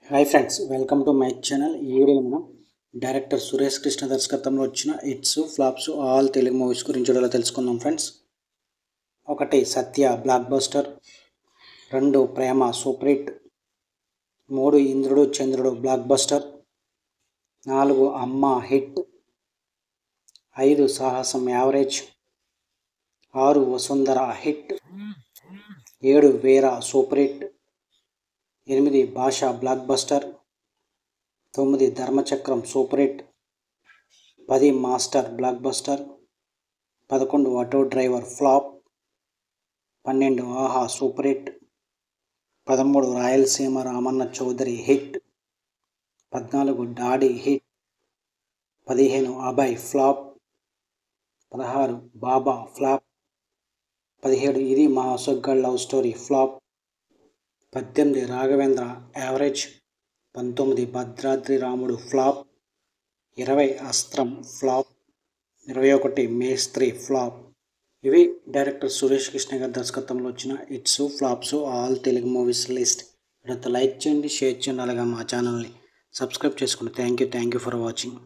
Hi friends, welcome to my channel. ఈ వీడియోలో మనం డైరెక్టర్ సురేష్ కృష్ణ దర్శకత్వంలో వచ్చిన hits flops all Telugu movies గురించి వీడియోలో తెలుసుకుందాం ఫ్రెండ్స్. 1 సత్య బ్లాక్ బస్టర్, 2 ప్రేమ సూపర్ హిట్, 3 ఇంద్రుడు చంద్రుడు బ్లాక్ బస్టర్, 4 అమ్మ hit, 5 Sahasam average, 6 Vasundhara hit, 7 Veera super hit, 8 Bhasha blockbuster, 9 Dharmachakram super hit, 10 master blockbuster, 11 auto driver flop, 12 Aaha super hit, 13 Rayalaseema Ramanna Chowdary hit, 14 daddy hit, 15 Abhay flop, 16 Baba flop, 17 Idi Maa Ashok love story flop, 18 Raghavendra average, 19 Bhadradri Ramudu flop, 20 అస్త్రం flop, 21 మేస్త్రి flop. ఇవి director Suresh Krishna గారి దర్శకత్వంలో వచ్చిన hits flops all Telugu movies list. వీడియోతో like చేయండి, share చేయండి, అలాగే మా ఛానల్ని సబ్స్క్రైబ్ చేసుకోండి. Thank you for watching.